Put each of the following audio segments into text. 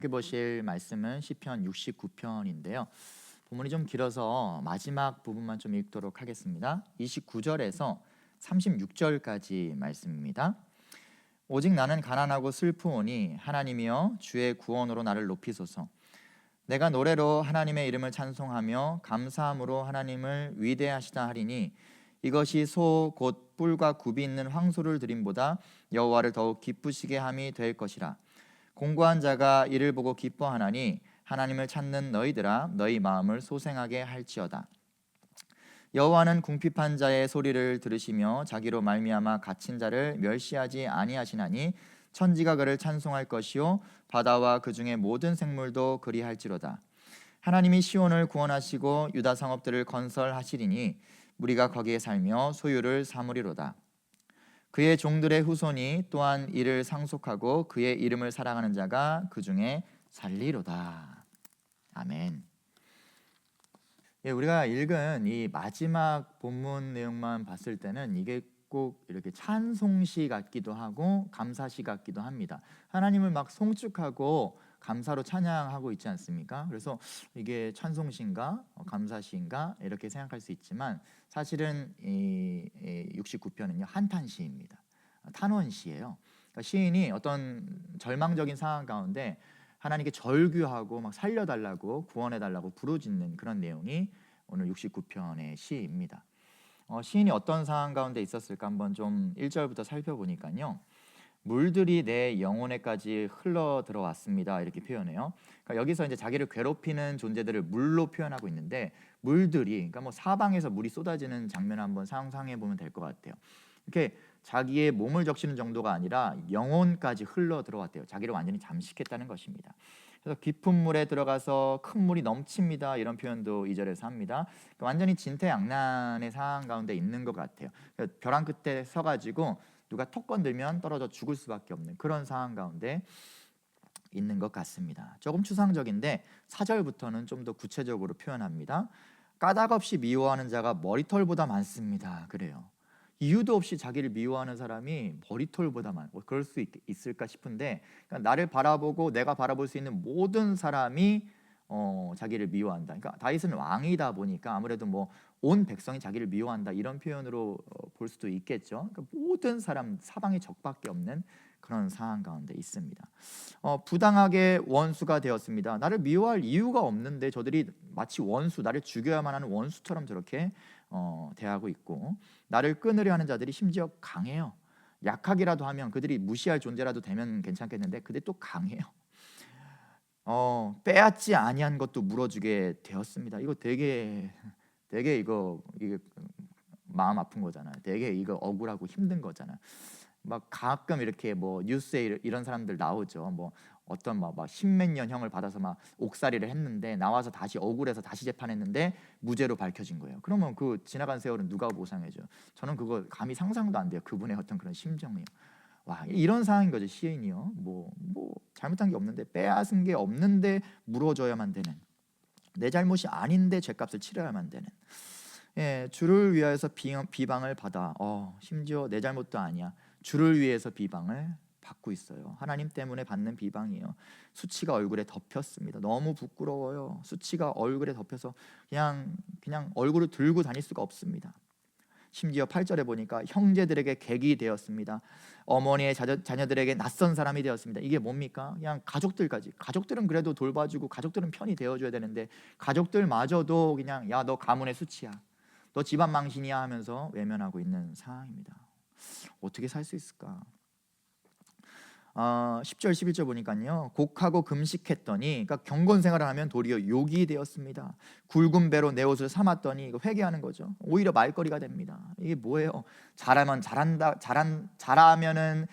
함께 보실 말씀은 시편 69편인데요. 본문이 좀 길어서 마지막 부분만 좀 읽도록 하겠습니다. 29절에서 36절까지 말씀입니다. 오직 나는 가난하고 슬프오니 하나님이여 주의 구원으로 나를 높이소서. 내가 노래로 하나님의 이름을 찬송하며 감사함으로 하나님을 위대하시다 하리니 이것이 소 곧 뿔과 굽이 있는 황소를 드림보다 여호와를 더욱 기쁘시게 함이 될 것이라. 공고한 자가 이를 보고 기뻐하나니 하나님을 찾는 너희들아 너희 마음을 소생하게 할지어다. 여호와는 궁핍한 자의 소리를 들으시며 자기로 말미암아 갇힌 자를 멸시하지 아니하시나니 천지가 그를 찬송할 것이요 바다와 그 중에 모든 생물도 그리할지로다. 하나님이 시온을 구원하시고 유다 성읍들을 건설하시리니 우리가 거기에 살며 소유를 삼으리로다. 그의 종들의 후손이 또한 이를 상속하고 그의 이름을 사랑하는 자가 그 중에 살리로다. 아멘. 우리가 읽은 이 마지막 본문 내용만 봤을 때는 이게 꼭 이렇게 찬송시 같기도 하고 감사시 같기도 합니다. 하나님을 막 송축하고 감사로 찬양하고 있지 않습니까? 그래서 이게 찬송시인가 감사시인가 이렇게 생각할 수 있지만 사실은 이 69편은요 한탄시입니다. 탄원시예요. 그러니까 시인이 어떤 절망적인 상황 가운데 하나님께 절규하고 막 살려달라고 구원해달라고 부르짖는 그런 내용이 오늘 69편의 시입니다. 시인이 어떤 상황 가운데 있었을까 한번 좀 1절부터 살펴보니까요. 물들이 내 영혼에까지 흘러 들어왔습니다. 이렇게 표현해요. 그러니까 여기서 이제 자기를 괴롭히는 존재들을 물로 표현하고 있는데 물들이 그러니까 뭐 사방에서 물이 쏟아지는 장면을 한번 상상해 보면 될 것 같아요. 이렇게 자기의 몸을 적시는 정도가 아니라 영혼까지 흘러 들어왔대요. 자기를 완전히 잠식했다는 것입니다. 그래서 깊은 물에 들어가서 큰 물이 넘칩니다. 이런 표현도 2절에서 합니다. 그러니까 완전히 진퇴양난의 상황 가운데 있는 것 같아요. 그러니까 벼랑 끝에 서가지고 누가 톡 건들면 떨어져 죽을 수밖에 없는 그런 상황 가운데 있는 것 같습니다. 조금 추상적인데 4절부터는 좀 더 구체적으로 표현합니다. 까닭없이 미워하는 자가 머리털보다 많습니다. 그래요. 이유도 없이 자기를 미워하는 사람이 머리털보다 많고 그럴 수 있을까 싶은데 그러니까 나를 바라보고 내가 바라볼 수 있는 모든 사람이 자기를 미워한다. 그러니까 다윗은 왕이다 보니까 아무래도 뭐 온 백성이 자기를 미워한다 이런 표현으로 볼 수도 있겠죠. 그러니까 모든 사람 사방에 적밖에 없는 그런 상황 가운데 있습니다. 부당하게 원수가 되었습니다. 나를 미워할 이유가 없는데 저들이 마치 원수, 나를 죽여야만 하는 원수처럼 저렇게 대하고 있고 나를 끊으려 하는 자들이 심지어 강해요. 약하기라도 하면 그들이 무시할 존재라도 되면 괜찮겠는데 그들이 또 강해요. 빼앗지 아니한 것도 물어주게 되었습니다. 이거 되게 이게 마음 아픈 거잖아요. 되게 이거 억울하고 힘든 거잖아요. 막 가끔 이렇게 뭐 뉴스에 이런 사람들 나오죠. 뭐 어떤 막 십몇 년 형을 받아서 막 옥살이를 했는데 나와서 다시 억울해서 다시 재판했는데 무죄로 밝혀진 거예요. 그러면 그 지나간 세월은 누가 보상해줘요? 저는 그거 감히 상상도 안 돼요. 그분의 어떤 그런 심정이요. 와, 이런 상황인 거죠. 시인이요. 뭐 잘못한 게 없는데 빼앗은 게 없는데 물어줘야만 되는 내 잘못이 아닌데 죗값을 치러야만 되는 주를 위하여서 비방을 받아 심지어 내 잘못도 아니야. 주를 위해서 비방을 받고 있어요. 하나님 때문에 받는 비방이에요. 수치가 얼굴에 덮였습니다. 너무 부끄러워요. 수치가 얼굴에 덮여서 그냥 얼굴을 들고 다닐 수가 없습니다. 심지어 8절에 보니까 형제들에게 객이 되었습니다. 어머니의 자녀들에게 낯선 사람이 되었습니다. 이게 뭡니까? 그냥 가족들까지. 가족들은 그래도 돌봐주고 가족들은 편히 되어줘야 되는데 가족들마저도 그냥 야, 너 가문의 수치야, 너 집안 망신이야 하면서 외면하고 있는 상황입니다. 어떻게 살 수 있을까? 10절 11절 보니까요. 곡하고 금식했더니 그러니까 경건 생활을 하면 도리어 욕이 되었습니다. 굵은 배로 내 옷을 삼았더니 이거 회개하는 거죠. 오히려 말거리가 됩니다. 이게 뭐예요? 잘하면 잘한다, 잘하면은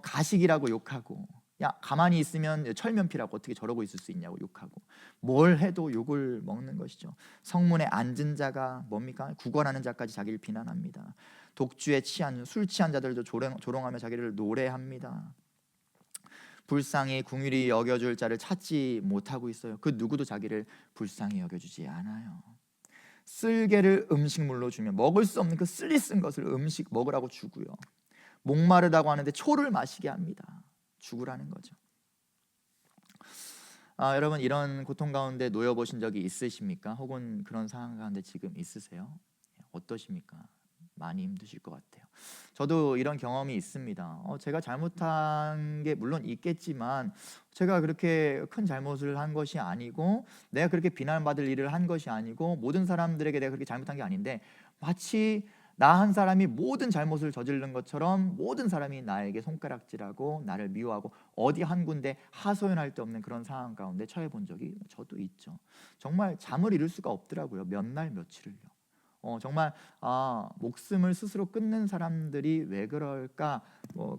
가식이라고 욕하고 야 가만히 있으면 철면피라고 어떻게 저러고 있을 수 있냐고 욕하고 뭘 해도 욕을 먹는 것이죠. 성문에 앉은 자가 뭡니까? 구걸하는 자까지 자기를 비난합니다. 독주에 취한 술 취한 자들도 조롱하며 자기를 노래합니다. 불쌍히 궁휼히 여겨줄 자를 찾지 못하고 있어요. 그 누구도 자기를 불쌍히 여겨주지 않아요. 쓸개를 음식물로 주면 먹을 수 없는 그 쓸리 쓴 것을 음식 먹으라고 주고요. 목마르다고 하는데 초를 마시게 합니다. 죽으라는 거죠. 여러분 이런 고통 가운데 놓여 보신 적이 있으십니까? 혹은 그런 상황 가운데 지금 있으세요? 어떠십니까? 많이 힘드실 것 같아요. 저도 이런 경험이 있습니다. 제가 잘못한 게 물론 있겠지만 제가 그렇게 큰 잘못을 한 것이 아니고 내가 그렇게 비난받을 일을 한 것이 아니고 모든 사람들에게 내가 그렇게 잘못한 게 아닌데 마치 나 한 사람이 모든 잘못을 저지른 것처럼 모든 사람이 나에게 손가락질하고 나를 미워하고 어디 한 군데 하소연할 데 없는 그런 상황 가운데 처해 본 적이 저도 있죠. 정말 잠을 이룰 수가 없더라고요. 몇 날 며칠을요. 정말 목숨을 스스로 끊는 사람들이 왜 그럴까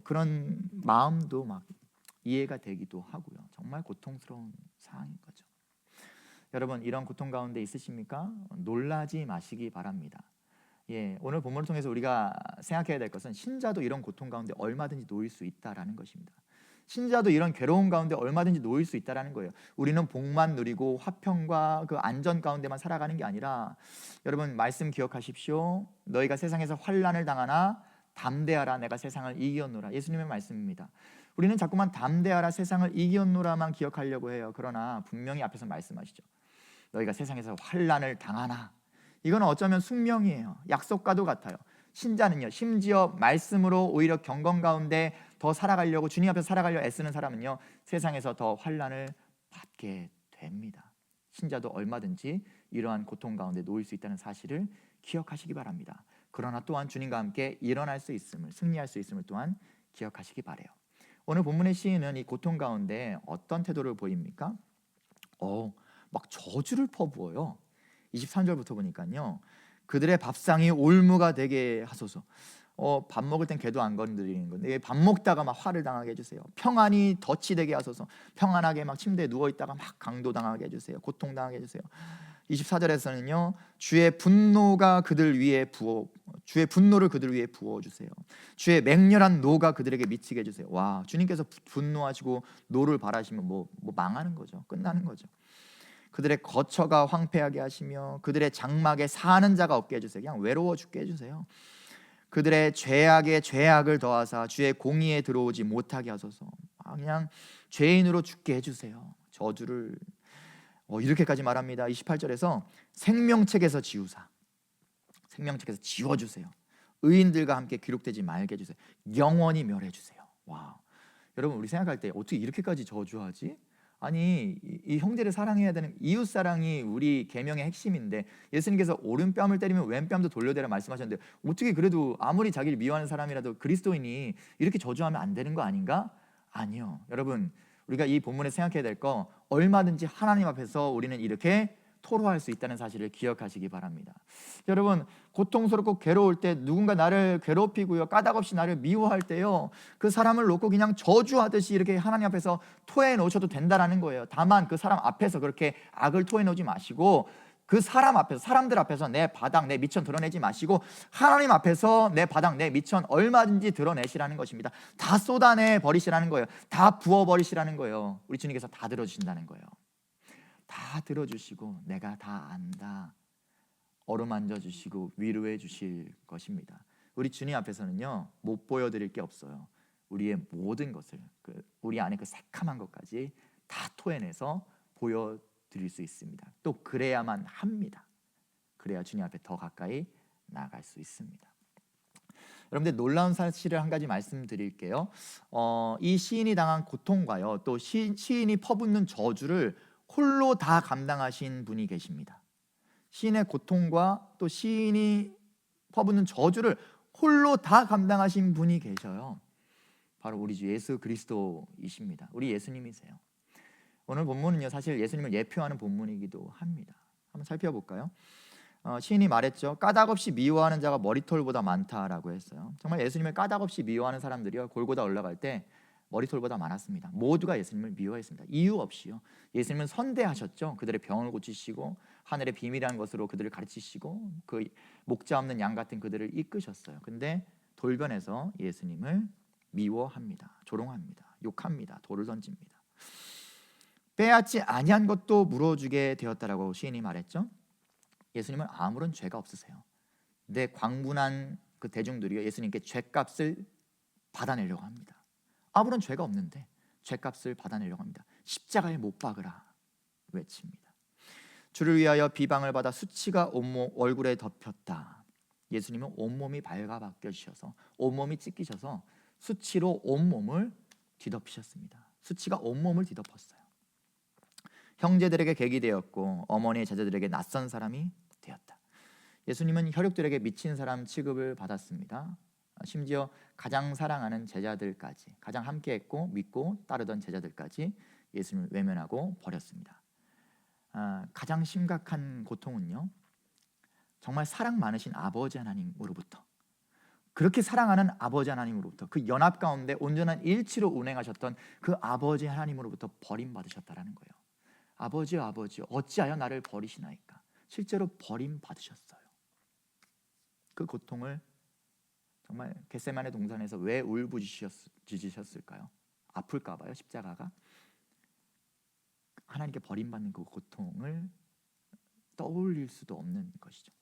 그런 마음도 막 이해가 되기도 하고요. 정말 고통스러운 상황인 거죠. 여러분 이런 고통 가운데 있으십니까? 놀라지 마시기 바랍니다. 오늘 본문을 통해서 우리가 생각해야 될 것은 신자도 이런 고통 가운데 얼마든지 놓일 수 있다라는 것입니다. 신자도 이런 괴로움 가운데 얼마든지 놓일 수 있다라는 거예요. 우리는 복만 누리고 화평과 그 안전 가운데만 살아가는 게 아니라 여러분 말씀 기억하십시오. 너희가 세상에서 환난을 당하나 담대하라 내가 세상을 이기었노라. 예수님의 말씀입니다. 우리는 자꾸만 담대하라 세상을 이기었노라만 기억하려고 해요. 그러나 분명히 앞에서 말씀하시죠. 너희가 세상에서 환난을 당하나. 이건 어쩌면 숙명이에요. 약속과도 같아요. 신자는요 심지어 말씀으로 오히려 경건 가운데 더 살아가려고 주님 앞에서 살아가려 애쓰는 사람은요 세상에서 더 환난을 받게 됩니다. 신자도 얼마든지 이러한 고통 가운데 놓일 수 있다는 사실을 기억하시기 바랍니다. 그러나 또한 주님과 함께 일어날 수 있음을 승리할 수 있음을 또한 기억하시기 바라요. 오늘 본문의 시인은 이 고통 가운데 어떤 태도를 보입니까? 막 저주를 퍼부어요. 23절부터 보니까요 그들의 밥상이 올무가 되게 하소서. 밥 먹을 땐 개도 안 건드리는 건데 밥 먹다가 막 화를 당하게 해주세요. 평안이 덫이 되게 하소서. 평안하게 막 침대에 누워있다가 막 강도당하게 해주세요. 고통당하게 해주세요. 24절에서는요 주의 분노를 그들 위에 부어주세요. 주의 맹렬한 노가 그들에게 미치게 해주세요. 와, 주님께서 분노하시고 노를 발하시면 뭐 망하는 거죠. 끝나는 거죠. 그들의 거처가 황폐하게 하시며 그들의 장막에 사는 자가 없게 해주세요. 그냥 외로워 죽게 해주세요. 그들의 죄악에 죄악을 더하사 주의 공의에 들어오지 못하게 하소서. 그냥 죄인으로 죽게 해주세요. 저주를 이렇게까지 말합니다. 28절에서 생명책에서 지우사, 생명책에서 지워주세요. 의인들과 함께 기록되지 말게 해주세요. 영원히 멸해주세요. 와, 여러분 우리 생각할 때 어떻게 이렇게까지 저주하지? 아니 이 형제를 사랑해야 되는 이웃 사랑이 우리 계명의 핵심인데 예수님께서 오른뺨을 때리면 왼뺨도 돌려대라 말씀하셨는데 어떻게 그래도 아무리 자기를 미워하는 사람이라도 그리스도인이 이렇게 저주하면 안 되는 거 아닌가? 아니요. 여러분 우리가 이 본문에 생각해야 될 거 얼마든지 하나님 앞에서 우리는 이렇게 토로할 수 있다는 사실을 기억하시기 바랍니다. 여러분 고통스럽고 괴로울 때 누군가 나를 괴롭히고요 까닭없이 나를 미워할 때요 그 사람을 놓고 그냥 저주하듯이 이렇게 하나님 앞에서 토해 놓으셔도 된다라는 거예요. 다만 그 사람 앞에서 그렇게 악을 토해 놓지 마시고 그 사람 앞에서 사람들 앞에서 내 바닥 내 미천 드러내지 마시고 하나님 앞에서 내 바닥 내 미천 얼마든지 드러내시라는 것입니다. 다 쏟아내 버리시라는 거예요. 다 부어 버리시라는 거예요. 우리 주님께서 다 들어주신다는 거예요. 다 들어주시고 내가 다 안다 어루만져 주시고 위로해 주실 것입니다. 우리 주님 앞에서는요 못 보여드릴 게 없어요. 우리의 모든 것을 우리 안에 그 새카만 것까지 다 토해내서 보여드릴 수 있습니다. 또 그래야만 합니다. 그래야 주님 앞에 더 가까이 나아갈 수 있습니다. 여러분들 놀라운 사실을 한 가지 말씀드릴게요. 이 시인이 당한 고통과요 또 시인이 퍼붓는 저주를 홀로 다 감당하신 분이 계십니다. 시인의 고통과 또 시인이 퍼붓는 저주를 홀로 다 감당하신 분이 계셔요. 바로 우리 주 예수 그리스도이십니다. 우리 예수님이세요. 오늘 본문은요 사실 예수님을 예표하는 본문이기도 합니다. 한번 살펴볼까요? 시인이 말했죠. 까닭없이 미워하는 자가 머리털보다 많다라고 했어요. 정말 예수님을 까닭없이 미워하는 사람들이요 골고다 올라갈 때 머리털보다 많았습니다. 모두가 예수님을 미워했습니다. 이유 없이요. 예수님은 선대하셨죠. 그들의 병을 고치시고 하늘의 비밀이라는 것으로 그들을 가르치시고 그 목자 없는 양 같은 그들을 이끄셨어요. 근데 돌변해서 예수님을 미워합니다. 조롱합니다. 욕합니다. 돌을 던집니다. 빼앗지 아니한 것도 물어주게 되었다라고 시인이 말했죠. 예수님은 아무런 죄가 없으세요. 근데 광분한 그 대중들이 예수님께 죄값을 받아내려고 합니다. 아무런 죄가 없는데 죄값을 받아내려고 합니다. 십자가에 못 박으라. 외칩니다. 주를 위하여 비방을 받아 수치가 얼굴에 덮였다. 예수님은 온몸이 발가벗겨지셔서 온몸이 찢기셔서 수치로 온몸을 뒤덮으셨습니다. 수치가 온몸을 뒤덮었어요. 형제들에게 객이 되었고 어머니의 제자들에게 낯선 사람이 되었다. 예수님은 혈육들에게 미친 사람 취급을 받았습니다. 심지어 가장 사랑하는 제자들까지, 가장 함께했고 믿고 따르던 제자들까지 예수님을 외면하고 버렸습니다. 가장 심각한 고통은요, 정말 사랑 많으신 아버지 하나님으로부터, 그렇게 사랑하는 아버지 하나님으로부터, 그 연합 가운데 온전한 일치로 운행하셨던 그 아버지 하나님으로부터 버림받으셨다라는 거예요. 아버지요 아버지 어찌하여 나를 버리시나이까. 실제로 버림받으셨어요. 그 고통을 정말 겟세마네 동산에서 왜 울부짖으셨을까요? 아플까 봐요. 십자가가 하나님께 버림받는 그 고통을 떠올릴 수도 없는 것이죠.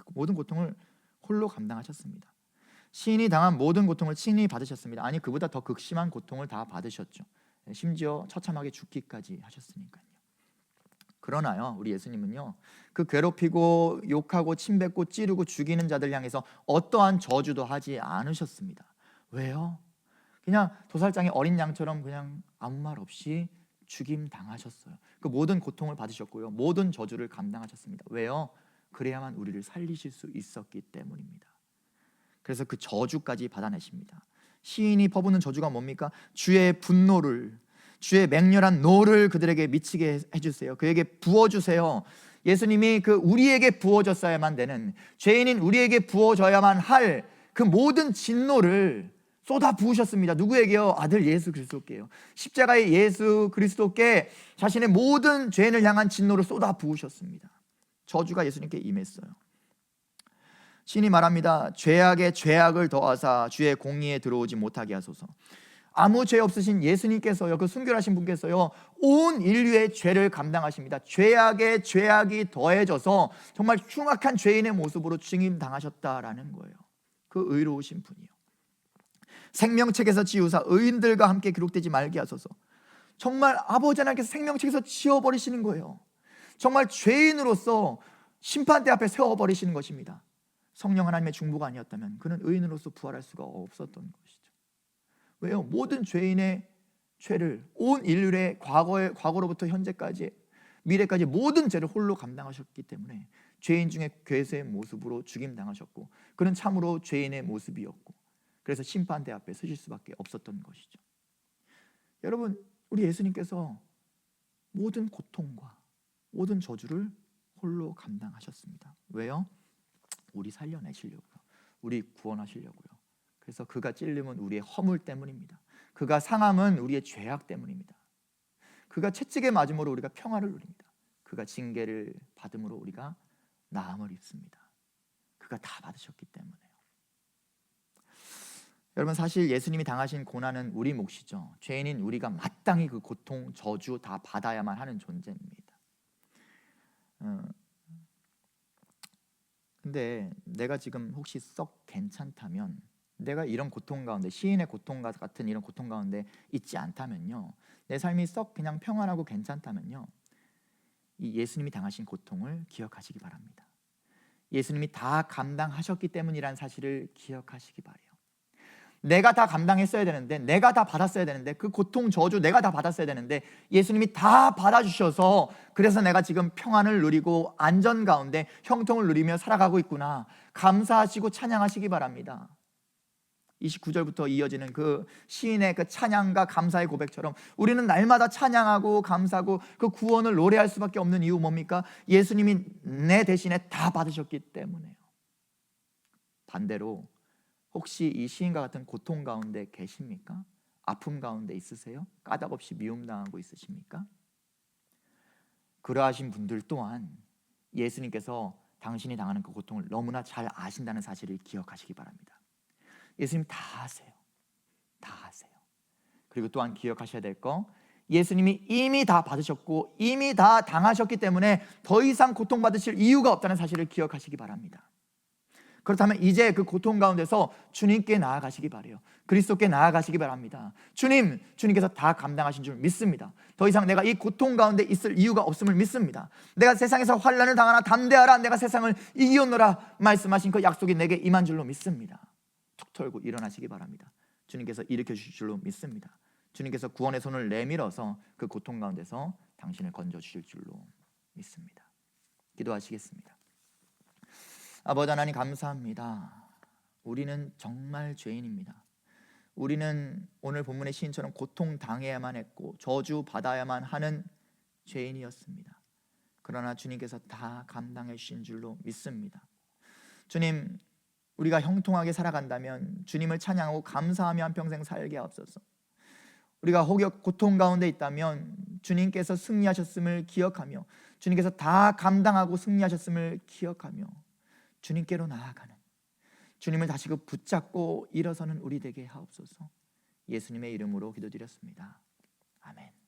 모든 고통을 홀로 감당하셨습니다. 시인이 당한 모든 고통을 친히 받으셨습니다. 아니, 그보다 더 극심한 고통을 다 받으셨죠. 심지어 처참하게 죽기까지 하셨으니까요. 그러나요, 우리 예수님은요, 그 괴롭히고 욕하고 침뱉고 찌르고 죽이는 자들 향해서 어떠한 저주도 하지 않으셨습니다. 왜요? 그냥 도살장의 어린 양처럼 그냥 아무 말 없이 죽임 당하셨어요. 그 모든 고통을 받으셨고요, 모든 저주를 감당하셨습니다. 왜요? 그래야만 우리를 살리실 수 있었기 때문입니다. 그래서 그 저주까지 받아내십니다. 시인이 퍼붓는 저주가 뭡니까? 주의 분노를, 주의 맹렬한 노를 그들에게 미치게 해주세요. 그에게 부어주세요. 예수님이 그 우리에게 부어졌어야만 되는, 죄인인 우리에게 부어져야만 할 그 모든 진노를 쏟아 부으셨습니다. 누구에게요? 아들 예수 그리스도께요. 십자가의 예수 그리스도께 자신의 모든 죄인을 향한 진노를 쏟아 부으셨습니다. 저주가 예수님께 임했어요. 신이 말합니다. 죄악에 죄악을 더하사 주의 공의에 들어오지 못하게 하소서. 아무 죄 없으신 예수님께서요, 그 순결하신 분께서요, 온 인류의 죄를 감당하십니다. 죄악에 죄악이 더해져서 정말 흉악한 죄인의 모습으로 죽임 당하셨다라는 거예요. 그 의로우신 분이요. 생명책에서 지우사 의인들과 함께 기록되지 말게 하소서. 정말 아버지 하나님께서 생명책에서 지워버리시는 거예요. 정말 죄인으로서 심판대 앞에 세워버리시는 것입니다. 성령 하나님의 중보가 아니었다면 그는 의인으로서 부활할 수가 없었던 것이죠. 왜요? 모든 죄인의 죄를, 온 인류의 과거로부터 현재까지 미래까지 모든 죄를 홀로 감당하셨기 때문에 죄인 중에 괴수의 모습으로 죽임당하셨고, 그는 참으로 죄인의 모습이었고, 그래서 심판대 앞에 서실 수밖에 없었던 것이죠. 여러분, 우리 예수님께서 모든 고통과 모든 저주를 홀로 감당하셨습니다. 왜요? 우리 살려내시려고요. 우리 구원하시려고요. 그래서 그가 찔림은 우리의 허물 때문입니다. 그가 상함은 우리의 죄악 때문입니다. 그가 채찍에 맞음으로 우리가 평화를 누립니다. 그가 징계를 받음으로 우리가 나음을 입습니다. 그가 다 받으셨기 때문에요. 여러분, 사실 예수님이 당하신 고난은 우리 몫이죠. 죄인인 우리가 마땅히 그 고통, 저주 다 받아야만 하는 존재입니다. 근데 내가 지금 혹시 썩 괜찮다면, 내가 이런 고통 가운데, 시인의 고통 같은 이런 고통 가운데 있지 않다면요, 내 삶이 썩 그냥 평안하고 괜찮다면요, 이 예수님이 당하신 고통을 기억하시기 바랍니다. 예수님이 다 감당하셨기 때문이라는 사실을 기억하시기 바라요. 내가 다 감당했어야 되는데, 내가 다 받았어야 되는데, 그 고통 저주 내가 다 받았어야 되는데 예수님이 다 받아주셔서 그래서 내가 지금 평안을 누리고 안전 가운데 형통을 누리며 살아가고 있구나, 감사하시고 찬양하시기 바랍니다. 29절부터 이어지는 그 시인의 그 찬양과 감사의 고백처럼 우리는 날마다 찬양하고 감사하고 그 구원을 노래할 수밖에 없는 이유 뭡니까? 예수님이 내 대신에 다 받으셨기 때문에요. 반대로 혹시 이 시인과 같은 고통 가운데 계십니까? 아픔 가운데 있으세요? 까닭없이 미움당하고 있으십니까? 그러하신 분들 또한 예수님께서 당신이 당하는 그 고통을 너무나 잘 아신다는 사실을 기억하시기 바랍니다. 예수님 다 아세요. 다 아세요. 그리고 또한 기억하셔야 될 거, 예수님이 이미 다 받으셨고 이미 다 당하셨기 때문에 더 이상 고통받으실 이유가 없다는 사실을 기억하시기 바랍니다. 그렇다면 이제 그 고통 가운데서 주님께 나아가시기 바라요. 그리스도께 나아가시기 바랍니다. 주님께서 다 감당하신 줄 믿습니다. 더 이상 내가 이 고통 가운데 있을 이유가 없음을 믿습니다. 내가 세상에서 환난을 당하나 담대하라, 내가 세상을 이기었노라 말씀하신 그 약속이 내게 임한 줄로 믿습니다. 툭 털고 일어나시기 바랍니다. 주님께서 일으켜 주실 줄로 믿습니다. 주님께서 구원의 손을 내밀어서 그 고통 가운데서 당신을 건져 주실 줄로 믿습니다. 기도하시겠습니다. 아버지 하나님, 감사합니다. 우리는 정말 죄인입니다. 우리는 오늘 본문의 시인처럼 고통 당해야만 했고 저주 받아야만 하는 죄인이었습니다. 그러나 주님께서 다 감당해 주신 줄로 믿습니다. 주님, 우리가 형통하게 살아간다면 주님을 찬양하고 감사하며 한평생 살게 하옵소서. 우리가 혹여 고통 가운데 있다면 주님께서 승리하셨음을 기억하며 주님께서 다 감당하고 승리하셨음을 기억하며 주님께로 나아가는, 주님을 다시금 붙잡고 일어서는 우리 되게 하옵소서. 예수님의 이름으로 기도드렸습니다. 아멘.